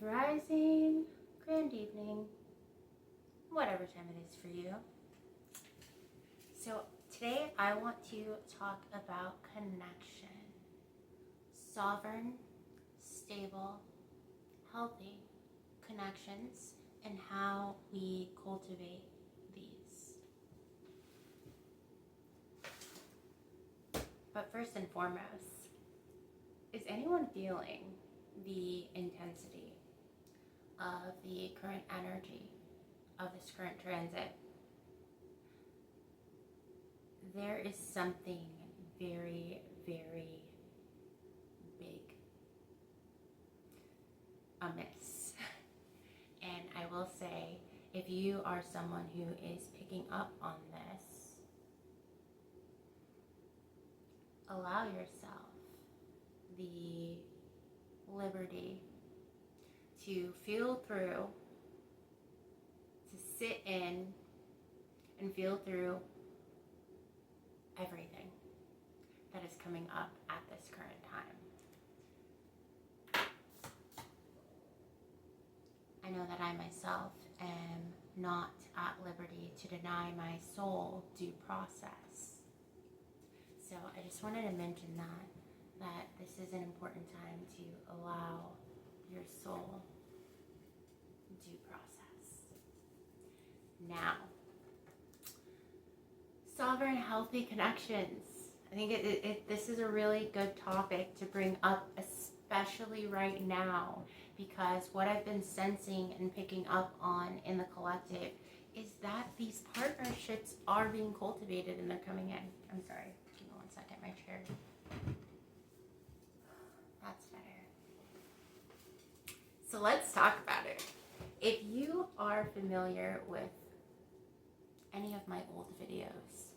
rising, grand evening, whatever time it is for you. So today I want to talk about connection. Sovereign, stable, healthy connections and how we cultivate these. But first and foremost, is anyone feeling the intensity of the current energy of this current transit? There is something very, very big amiss. And I will say, if you are someone who is picking up on this, allow yourself the liberty to feel through, to sit in and feel through everything that is coming up at this current time. I know that I myself am not at liberty to deny my soul due process. So I just wanted to mention that this is an important time to allow your soul due process. Now, sovereign healthy connections. I think this is a really good topic to bring up, especially right now, because what I've been sensing and picking up on in the collective is that these partnerships are being cultivated and they're coming in. I'm sorry, give me 1 second, my chair. That's better. So let's talk about it. If you are familiar with any of my old videos,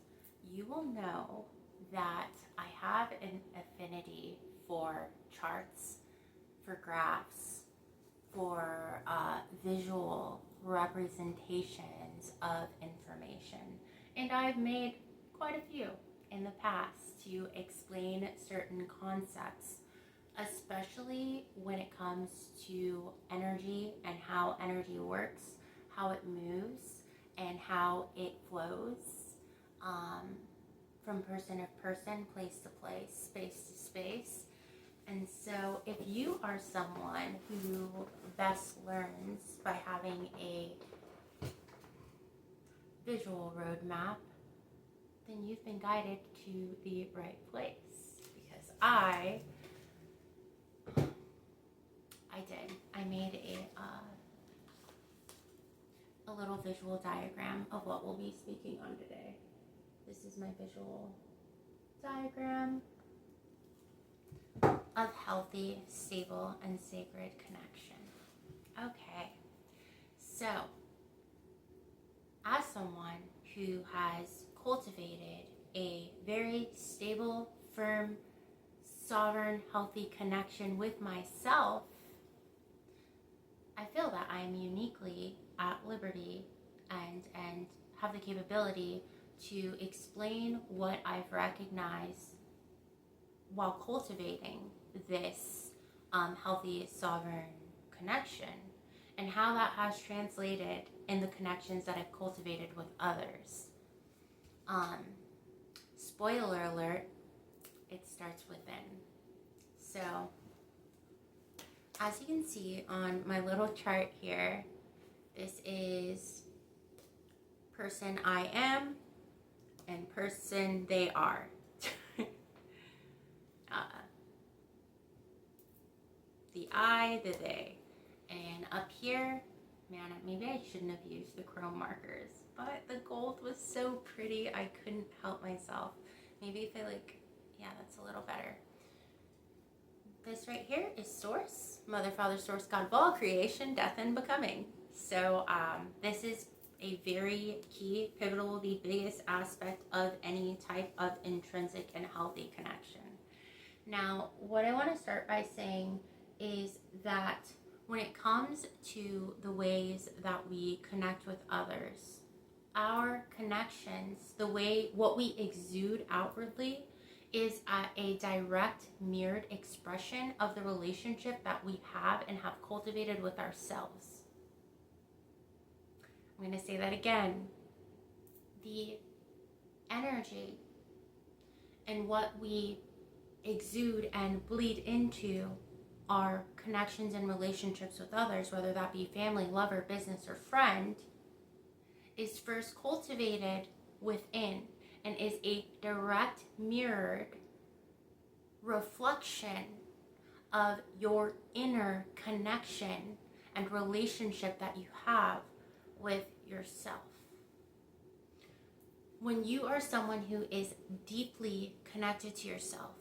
you will know that I have an affinity for charts, for graphs, for visual representations of information. And I've made quite a few in the past to explain certain concepts, especially when it comes to energy and how energy works, how it moves, and how it flows from person to person, place to place, space to space. And so if you are someone who best learns by having a visual roadmap, then you've been guided to the right place. Because I made a little visual diagram of what we'll be speaking on today. This is my visual diagram of healthy, stable, and sacred connection. Okay, so as someone who has cultivated a very stable, firm, sovereign, healthy connection with myself, I feel that I am uniquely at liberty and have the capability to explain what I've recognized while cultivating this healthy, sovereign connection, and how that has translated in the connections that I've cultivated with others. Spoiler alert, it starts within. So, as you can see on my little chart here, this is person I am and person they are. The I, the they. And up here, man, maybe I shouldn't have used the chrome markers, but the gold was so pretty I couldn't help myself. Maybe if I yeah, that's a little better. This right here is Source, Mother, Father, Source, God of all creation, death, and becoming. So this is a very key, pivotal, the biggest aspect of any type of intrinsic and healthy connection. Now, what I want to start by saying is that when it comes to the ways that we connect with others, our connections, what we exude outwardly is a direct mirrored expression of the relationship that we have and have cultivated with ourselves. I'm going to say that again. The energy and what we exude and bleed into our connections and relationships with others, whether that be family, lover, business, or friend, is first cultivated within and is a direct mirrored reflection of your inner connection and relationship that you have with yourself. When you are someone who is deeply connected to yourself,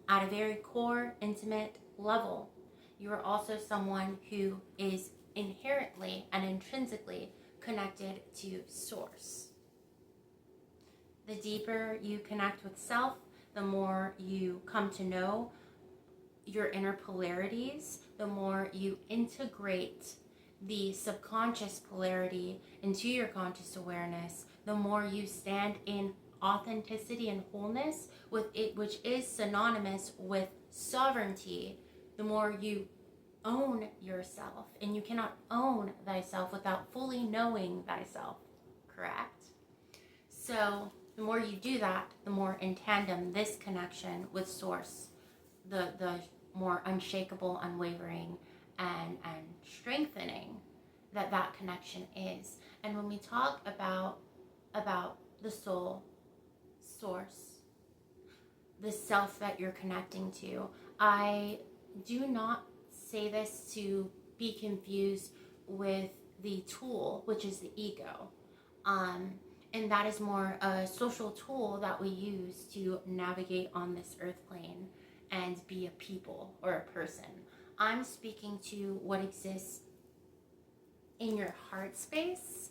at a very core, intimate level, you are also someone who is inherently and intrinsically connected to Source. The deeper you connect with self, the more you come to know your inner polarities, the more you integrate the subconscious polarity into your conscious awareness, the more you stand in authenticity and wholeness with it, which is synonymous with sovereignty, the more you own yourself. And you cannot own thyself without fully knowing thyself, correct? So the more you do that, the more in tandem this connection with Source, the more unshakable, unwavering, and strengthening that connection is. And when we talk about the soul, Source, the self that you're connecting to, I do not say this to be confused with the tool, which is the ego. And that is more a social tool that we use to navigate on this earth plane and be a people or a person. I'm speaking to what exists in your heart space.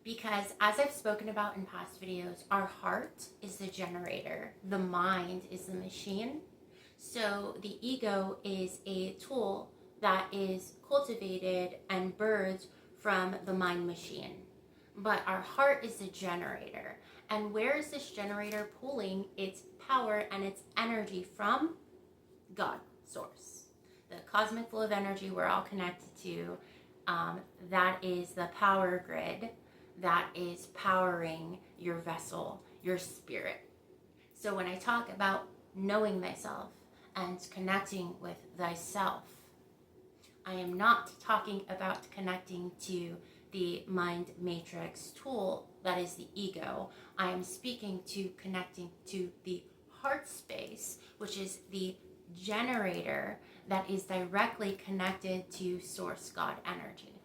Because as I've spoken about in past videos, our heart is the generator, the mind is the machine. So the ego is a tool that is cultivated and birthed from the mind machine. But our heart is the generator. And where is this generator pulling its power and its energy from? God, Source. The cosmic flow of energy we're all connected to, that is the power grid that is powering your vessel, your spirit. So when I talk about knowing thyself and connecting with thyself, I am not talking about connecting to the mind matrix tool that is the ego. I am speaking to connecting to the heart space, which is the generator that is directly connected to Source God energy.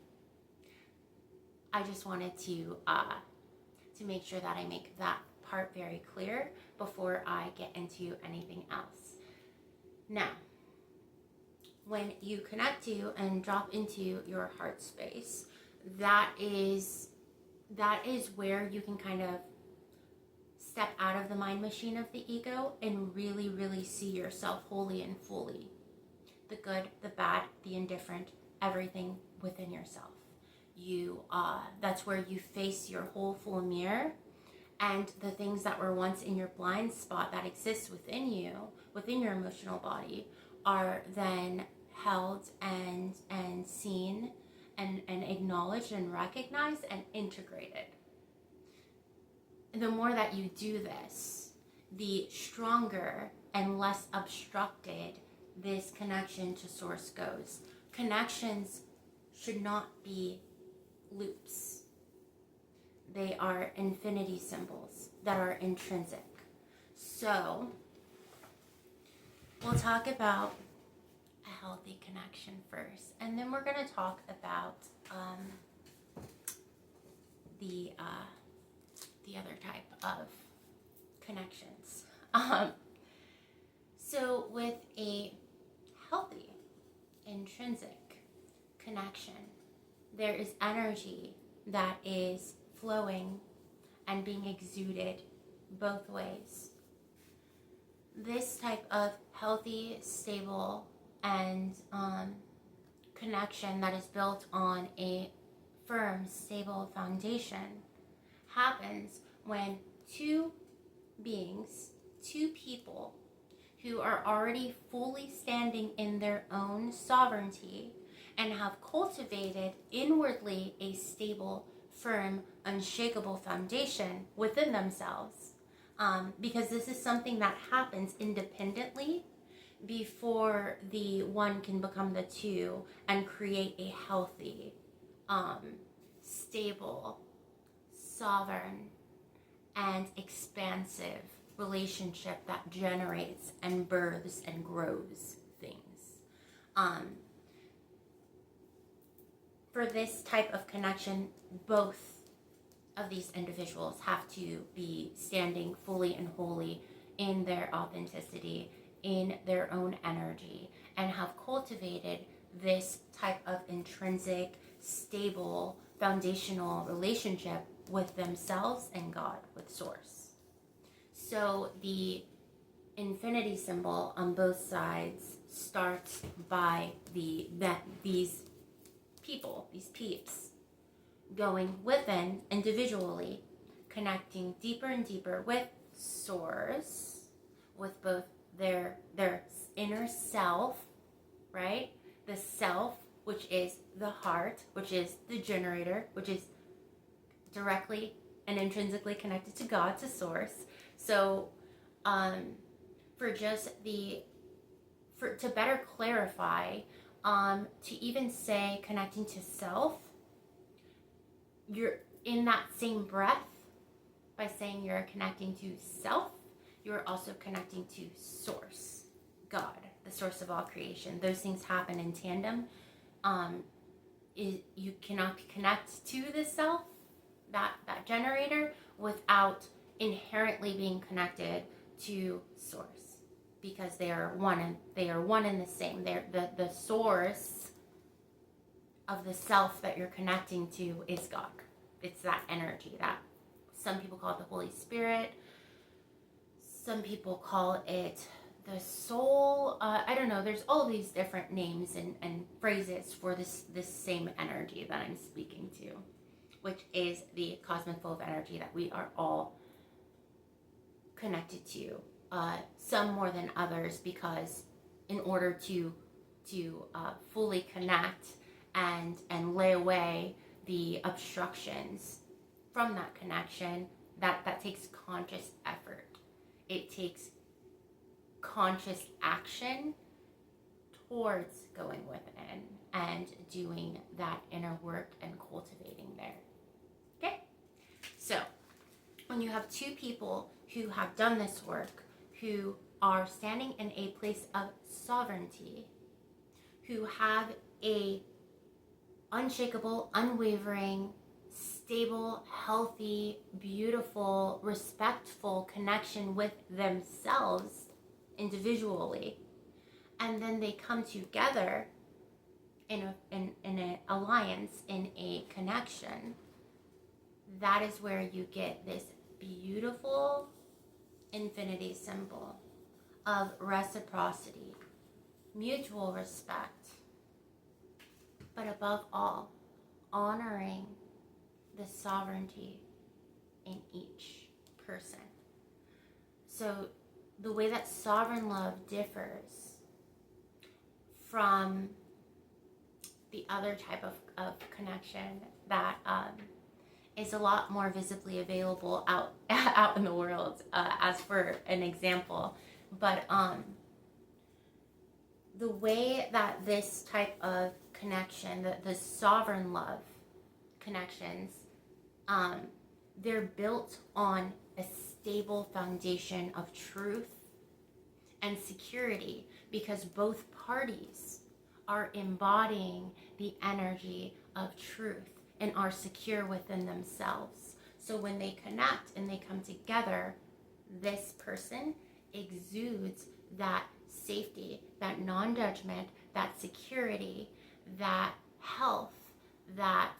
I just wanted to make sure that I make that part very clear before I get into anything else. Now, when you connect to and drop into your heart space, that is where you can kind of step out of the mind machine of the ego and really, really see yourself wholly and fully. The good, the bad, the indifferent, everything within yourself. That's where you face your whole full mirror, and the things that were once in your blind spot that exists within you, within your emotional body, are then held and seen and acknowledged and recognized and integrated. The more that you do this, the stronger and less obstructed this connection to Source goes. Connections should not be loops. They are infinity symbols that are intrinsic. So we'll talk about a healthy connection first, and then we're going to talk about the other type of connections. So with a healthy intrinsic connection, there is energy that is flowing and being exuded both ways. This type of healthy, stable, and connection that is built on a firm, stable foundation happens when two beings, two people who are already fully standing in their own sovereignty and have cultivated inwardly a stable, firm, unshakable foundation within themselves. Because this is something that happens independently before the one can become the two and create a healthy, stable, sovereign, and expansive relationship that generates and births and grows things. For this type of connection, both of these individuals have to be standing fully and wholly in their authenticity, in their own energy, and have cultivated this type of intrinsic, stable, foundational relationship with themselves and God, with Source. So the infinity symbol on both sides starts by these people, these peeps, going within individually, connecting deeper and deeper with Source, with both their inner self, right? The self, which is the heart, which is the generator, which is directly and intrinsically connected to God, to Source. So, to better clarify, to even say connecting to self, you're in that same breath, by saying you're connecting to self, you're also connecting to Source, God, the source of all creation. Those things happen in tandem. You cannot connect to the self, that generator, without inherently being connected to Source, because they are one and the same. They're the source of the self that you're connecting to is God. It's that energy that some people call it the Holy Spirit. Some people call it the soul. I don't know. There's all these different names and phrases for this same energy that I'm speaking to, which is the cosmic flow of energy that we are all connected to. Some more than others, because in order to fully connect and lay away the obstructions from that connection, that takes conscious effort. It takes conscious action towards going within and doing that inner work and cultivating there. Okay? So, when you have two people who have done this work, who are standing in a place of sovereignty, who have a unshakable, unwavering, stable, healthy, beautiful, respectful connection with themselves individually, and then they come together in an alliance, in a connection, that is where you get this beautiful infinity symbol of reciprocity, mutual respect, but above all, honoring the sovereignty in each person. So the way that sovereign love differs from the other type of connection that is a lot more visibly available out in the world, as for an example. But the way that this type of connection, the sovereign love connections, they're built on a stable foundation of truth and security, because both parties are embodying the energy of truth and are secure within themselves. So when they connect and they come together, this person exudes that safety, that non-judgment, that security, that health, that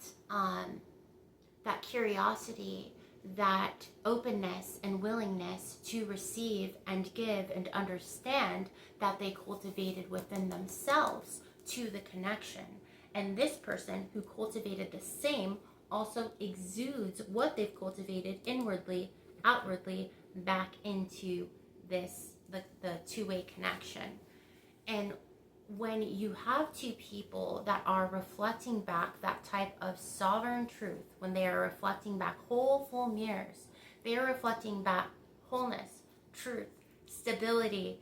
curiosity, that openness and willingness to receive and give and understand that they cultivated within themselves to the connection. And this person who cultivated the same also exudes what they've cultivated inwardly, outwardly, back into this, the two-way connection. And when you have two people that are reflecting back that type of sovereign truth, when they are reflecting back whole, full mirrors, they are reflecting back wholeness, truth, stability,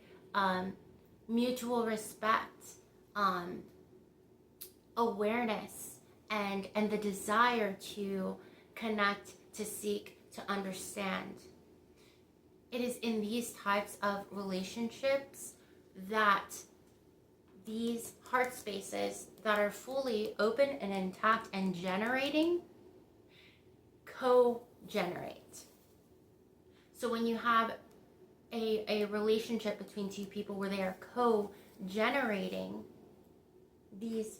mutual respect, awareness, and the desire to connect, to seek, to understand. It is in these types of relationships that these heart spaces that are fully open and intact and generating co-generate. So when you have a relationship between two people where they are co-generating, these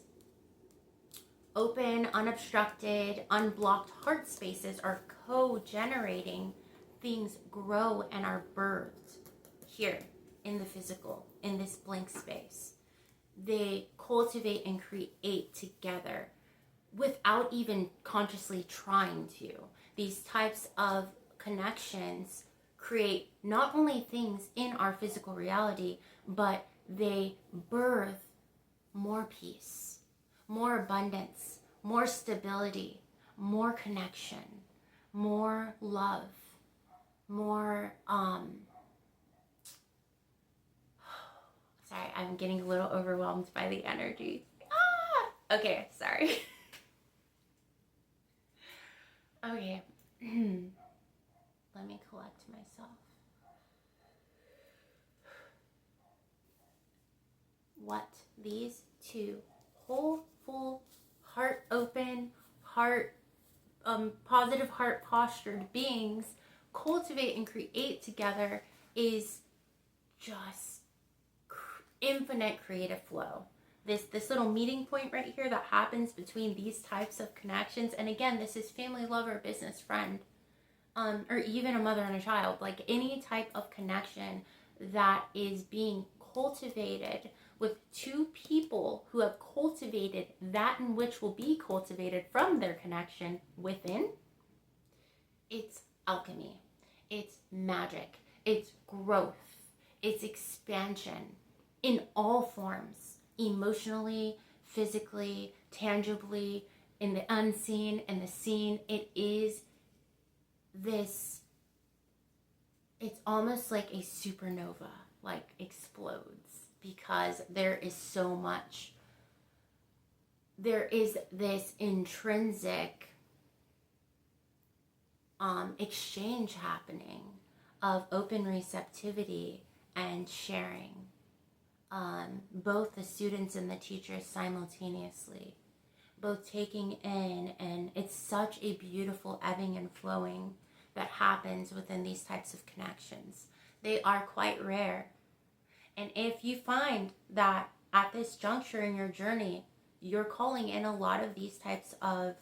open, unobstructed, unblocked heart spaces are co-generating, things grow and are birthed here in the physical, in this blank space. They cultivate and create together without even consciously trying to. These types of connections create not only things in our physical reality, but they birth more peace, more abundance, more stability, more connection, more love, more, sorry, I'm getting a little overwhelmed by the energy. Okay, sorry. Okay. Let me collect myself. What these two whole, full, heart open, heart, positive heart postured beings cultivate and create together is just infinite creative flow. This little meeting point right here that happens between these types of connections, and again, this is family, lover, business, friend, or even a mother and a child, like any type of connection that is being cultivated with two people who have cultivated that in which will be cultivated from their connection within. It's alchemy, it's magic, it's growth, it's expansion in all forms, emotionally, physically, tangibly, in the unseen, in the seen. It is this, it's almost like a supernova, like explodes, because there is so much, there is this intrinsic exchange happening of open receptivity and sharing, both the students and the teachers simultaneously, both taking in, and it's such a beautiful ebbing and flowing that happens within these types of connections. They are quite rare. And if you find that at this juncture in your journey, you're calling in a lot of these types of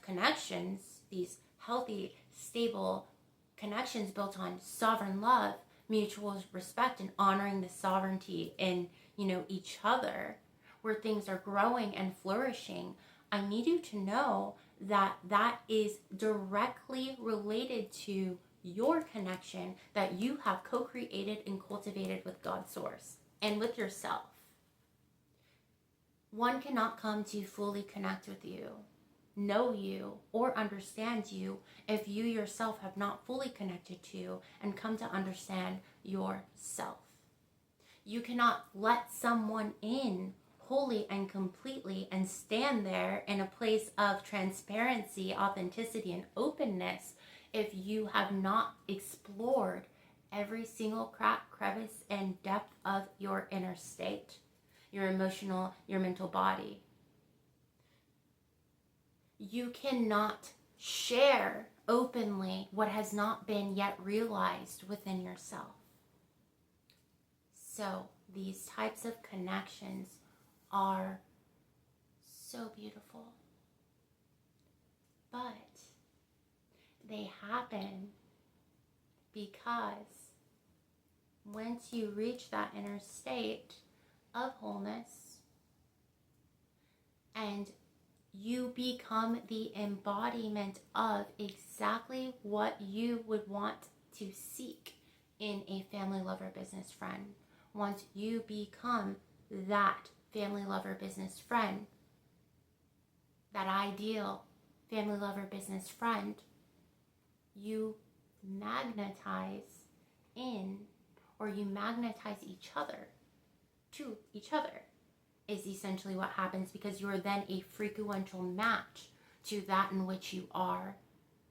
connections, these healthy, stable connections built on sovereign love, mutual respect, and honoring the sovereignty in, each other, where things are growing and flourishing, I need you to know that that is directly related to your connection that you have co-created and cultivated with God's source and with yourself. One cannot come to fully connect with you, know you, or understand you if you yourself have not fully connected to and come to understand yourself. You cannot let someone in wholly and completely and stand there in a place of transparency, authenticity, and openness if you have not explored every single crack, crevice, and depth of your inner state, your emotional, your mental body. You cannot share openly what has not been yet realized within yourself. So these types of connections are so beautiful, but they happen because once you reach that inner state of wholeness and you become the embodiment of exactly what you would want to seek in a family, lover, business friend. Once you become that family, lover, business friend, that ideal family, lover, business friend, you magnetize in, or you magnetize each other to each other, is essentially what happens, because you are then a frequential match to that in which you are,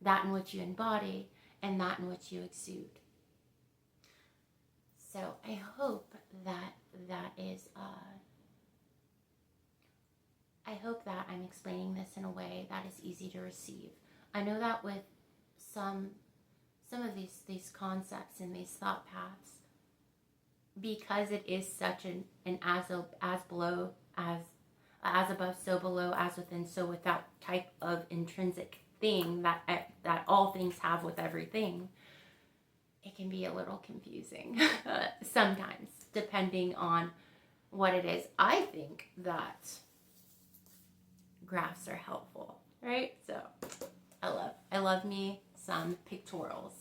that in which you embody, and that in which you exude. So I hope that I'm explaining this in a way that is easy to receive. I know that with some of these concepts and these thought paths, because it is such an as above, so below, as within, so without type of intrinsic thing that all things have with everything, it can be a little confusing sometimes, depending on what it is. I think that graphs are helpful, right? So I love me some pictorials.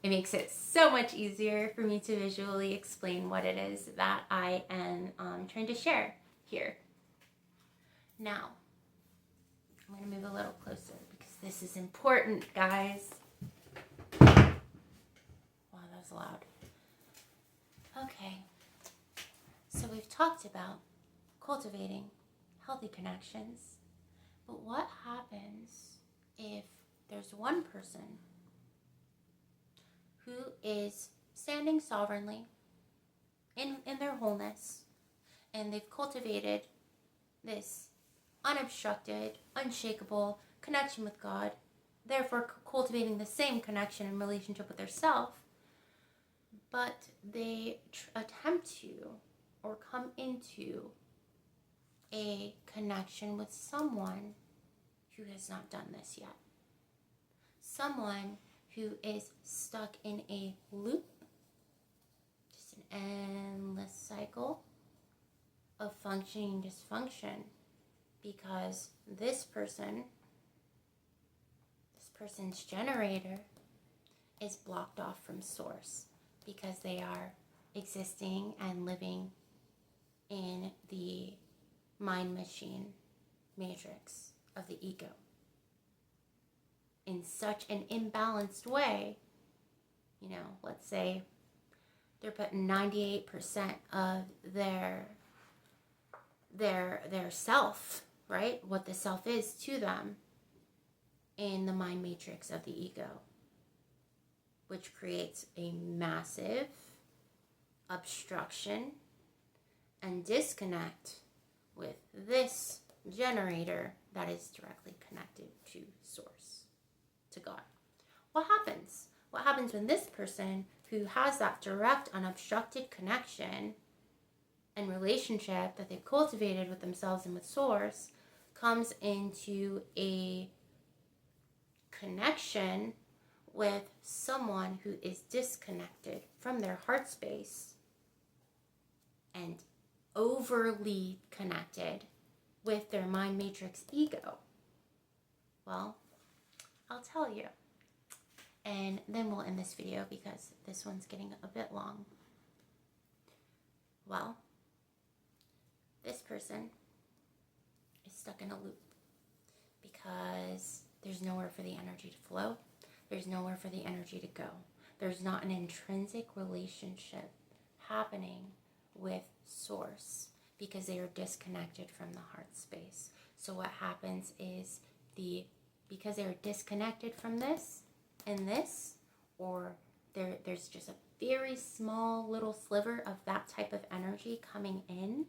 It makes it so much easier for me to visually explain what it is that I am trying to share here. Now, I'm going to move a little closer because this is important, guys. Wow, that was loud. Okay, so we've talked about cultivating healthy connections, but what happens if there's one person who is standing sovereignly in their wholeness, and they've cultivated this unobstructed, unshakable connection with God, therefore cultivating the same connection and relationship with their self, but they attempt to or come into a connection with someone who has not done this yet. Someone who is stuck in a loop, just an endless cycle of functioning dysfunction, because this person's generator is blocked off from source, because they are existing and living in the mind machine matrix of the ego in such an imbalanced way. You know, let's say they're putting 98% of their self, right, what the self is to them, in the mind matrix of the ego, which creates a massive obstruction and disconnect with this generator that is directly connected to source, to God. What happens? What happens when this person who has that direct unobstructed connection and relationship that they've cultivated with themselves and with source comes into a connection with someone who is disconnected from their heart space and overly connected with their mind matrix ego? Well, I'll tell you. And then we'll end this video because this one's getting a bit long. Well, this person is stuck in a loop because there's nowhere for the energy to flow. There's nowhere for the energy to go. There's not an intrinsic relationship happening with source because they are disconnected from the heart space. So what happens is because they are disconnected from this and this, or there's just a very small little sliver of that type of energy coming in,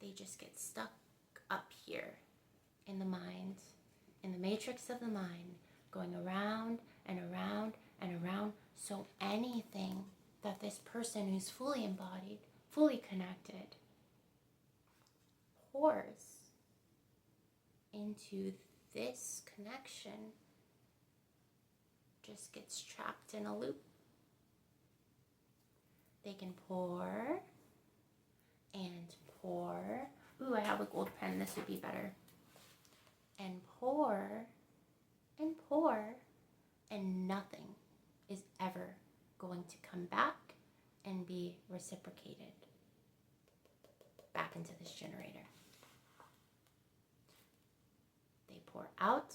they just get stuck up here in the mind, in the matrix of the mind, going around and around and around. So anything that this person who's fully embodied, fully connected, pours into this connection just gets trapped in a loop. They can pour and pour. Ooh, I have a gold pen. This would be better. And pour and pour, and nothing be reciprocated back into this generator. They pour out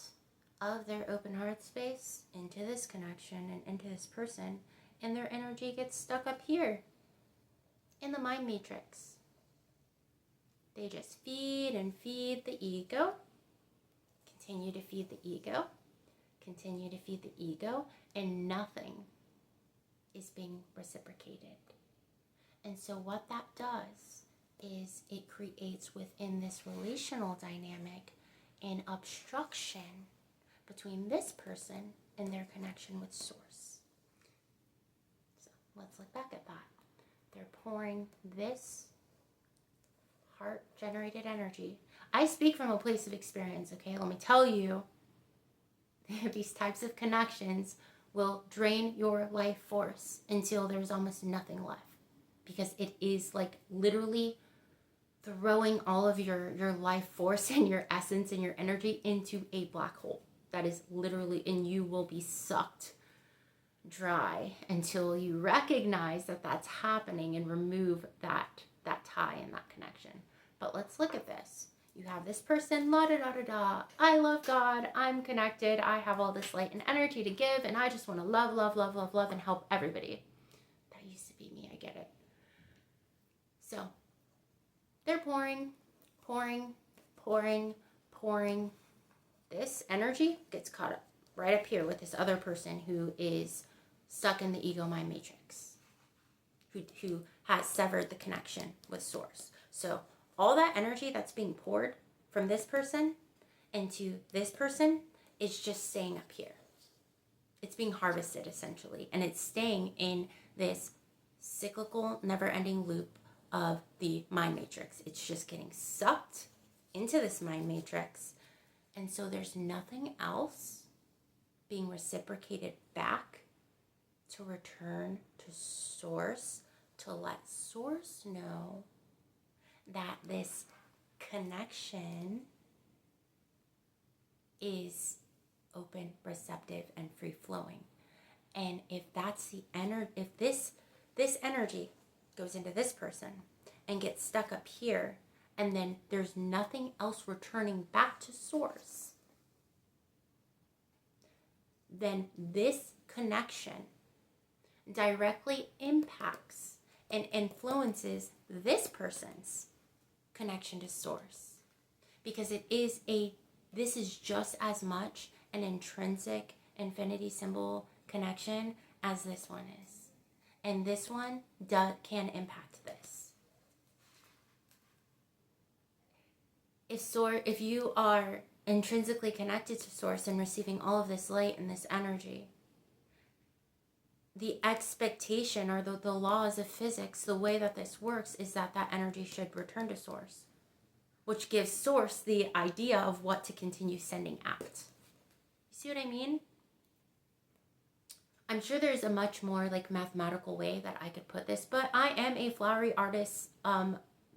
of their open heart space into this connection and into this person, and their energy gets stuck up here in the mind matrix. They just feed and feed the ego, continue to feed the ego, continue to feed the ego, and nothing is being reciprocated. And so what that does is it creates within this relational dynamic an obstruction between this person and their connection with source. So let's look back at that. They're pouring this heart-generated energy. I speak from a place of experience, okay? Let me tell you, these types of connections will drain your life force until there's almost nothing left. Because it is like literally throwing all of your life force and your essence and your energy into a black hole. That is literally, and you will be sucked dry until you recognize that that's happening and remove that tie and that connection. But let's look at this. You have this person, la da da da da, I love God, I'm connected, I have all this light and energy to give, and I just want to love, love, love, love, love, and help everybody. That used to be me, I get it. So, they're pouring, pouring, pouring, pouring. This energy gets caught up right up here with this other person who is stuck in the ego mind matrix, who has severed the connection with source. So all that energy that's being poured from this person into this person is just staying up here. It's being harvested essentially, and it's staying in this cyclical, never-ending loop of the mind matrix. It's just getting sucked into this mind matrix, and so there's nothing else being reciprocated back to return to source, to let source know that this connection is open, receptive, and free-flowing. And if that's the if this energy goes into this person and gets stuck up here, and then there's nothing else returning back to source, then this connection directly impacts and influences this person's connection to source, because this is just as much an intrinsic infinity symbol connection as this one is, and this one can impact this. If you are intrinsically connected to source and receiving all of this light and this energy, the expectation or the laws of physics, the way that this works is that energy should return to source, which gives source the idea of what to continue sending out. You see what I mean? I'm sure there's a much more like mathematical way that I could put this, but I am a flowery artist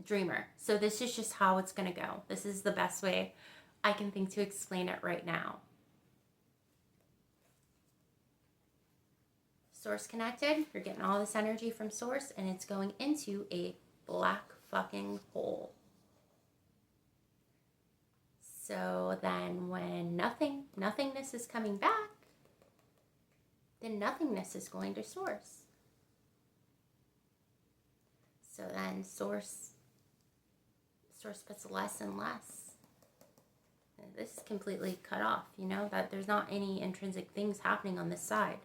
dreamer. So this is just how it's going to go. This is the best way I can think to explain it right now. Source connected, you're getting all this energy from source, and it's going into a black fucking hole. So then when nothingness is coming back, then nothingness is going to source. So then source puts less and less. And this is completely cut off, that there's not any intrinsic things happening on this side.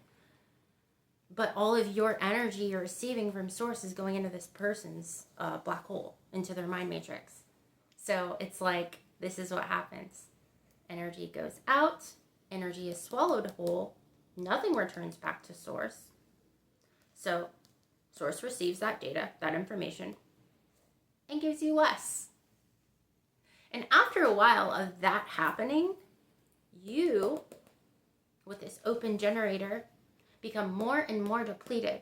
But all of your energy you're receiving from source is going into this person's black hole, into their mind matrix. So it's like, this is what happens. Energy goes out, energy is swallowed whole, nothing returns back to source. So source receives that data, that information, and gives you less. And after a while of that happening, you, with this open generator, become more and more depleted,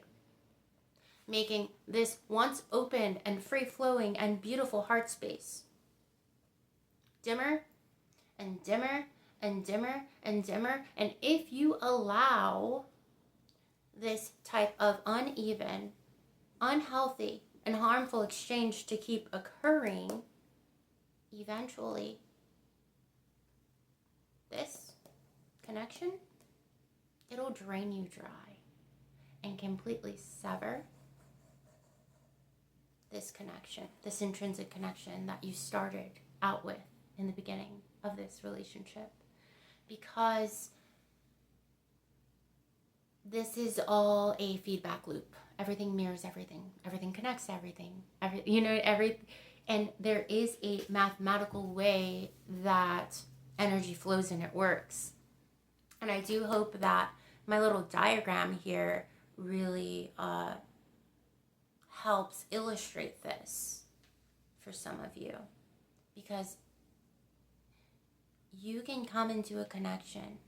making this once open and free-flowing and beautiful heart space dimmer and dimmer and dimmer and dimmer. And if you allow this type of uneven, unhealthy and harmful exchange to keep occurring, eventually this connection, it'll drain you dry and completely sever this connection, this intrinsic connection that you started out with in the beginning of this relationship. Because this is all a feedback loop. Everything mirrors everything. Everything connects to everything. And there is a mathematical way that energy flows and it works. And I do hope that my little diagram here really helps illustrate this for some of you. Because you can come into a connection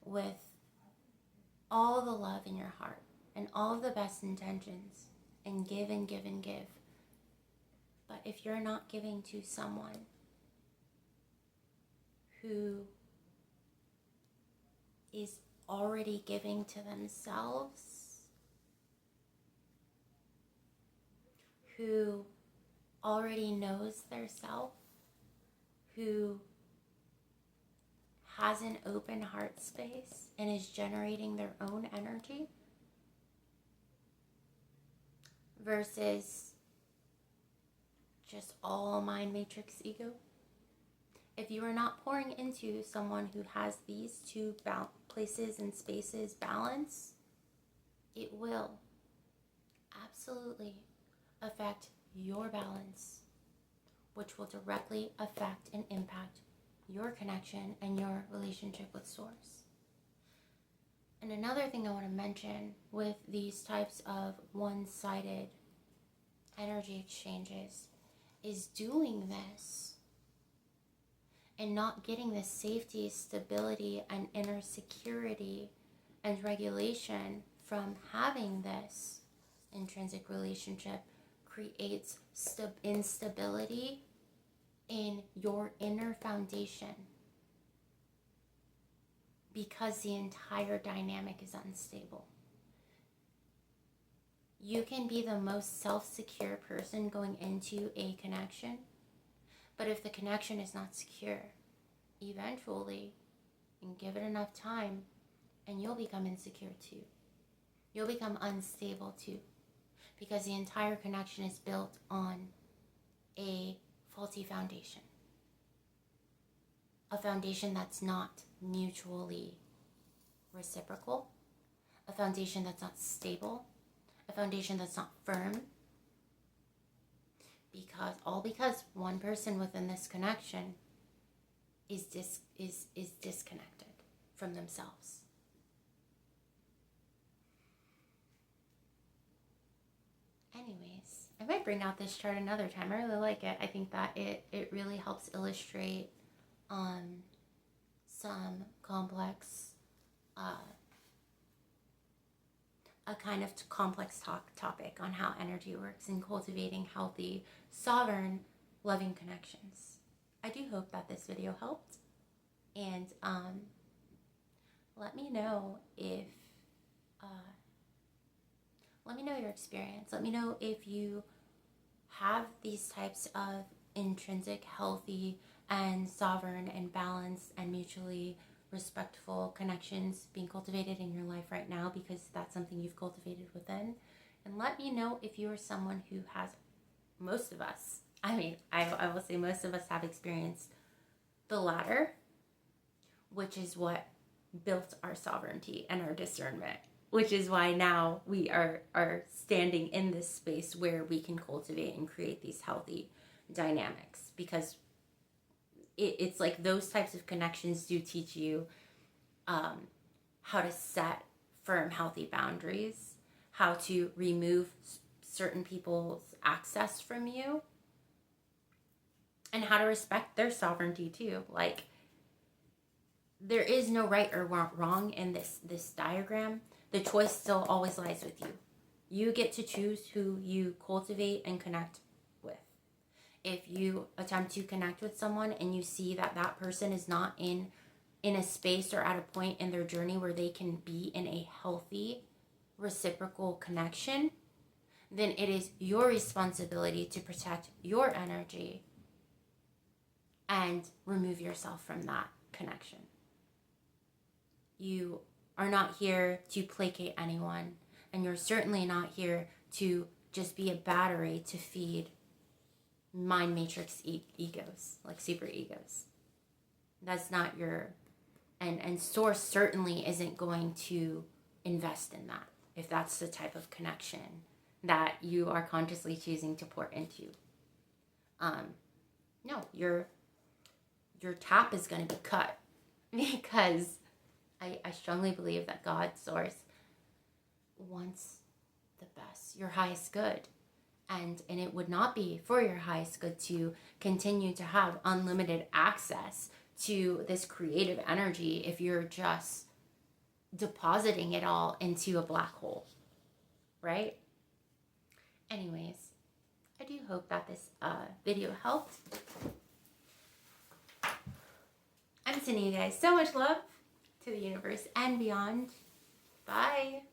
with all the love in your heart and all of the best intentions and give and give and give. But if you're not giving to someone who is already giving to themselves, who already knows their self, who has an open heart space and is generating their own energy, versus just all mind matrix ego. If you are not pouring into someone who has these two places and spaces balanced, it will absolutely affect your balance, which will directly affect and impact your connection and your relationship with Source. And another thing I want to mention with these types of one-sided energy exchanges is doing this and not getting the safety, stability, and inner security and regulation from having this intrinsic relationship creates instability in your inner foundation, because the entire dynamic is unstable. You can be the most self-secure person going into a connection, but if the connection is not secure, eventually, and give it enough time, and you'll become insecure too. You'll become unstable too, because the entire connection is built on a faulty foundation. A foundation that's not mutually reciprocal, a foundation that's not stable, a foundation that's not firm, because one person within this connection is disconnected from themselves. Anyways, I might bring out this chart another time. I really like it. I think that it really helps illustrate some complex, a kind of complex topic on how energy works in cultivating healthy, sovereign, loving connections. I do hope that this video helped, and let me know if let me know your experience. Let me know if you have these types of intrinsic, healthy, and sovereign, and balanced, and mutually respectful connections being cultivated in your life right now, because that's something you've cultivated within. And let me know if you are someone who has, most of us, I will say most of us have experienced the latter, which is what built our sovereignty and our discernment, which is why now we are standing in this space where we can cultivate and create these healthy dynamics, because it's like those types of connections do teach you how to set firm, healthy boundaries, how to remove certain people's access from you, and how to respect their sovereignty too. Like, there is no right or wrong in this diagram. The choice still always lies with you. You get to choose who you cultivate and connect with. If you attempt to connect with someone and you see that that person is not in a space or at a point in their journey where they can be in a healthy, reciprocal connection, then it is your responsibility to protect your energy and remove yourself from that connection. You are not here to placate anyone, and you're certainly not here to just be a battery to feed mind matrix egos, like super egos. That's not your, and source certainly isn't going to invest in that if that's the type of connection that you are consciously choosing to pour into. No, your tap is going to be cut, because I strongly believe that God, source, wants the best, your highest good. And it would not be for your highest good to continue to have unlimited access to this creative energy if you're just depositing it all into a black hole, right? Anyways, I do hope that this video helped. I'm sending you guys so much love to the universe and beyond. Bye.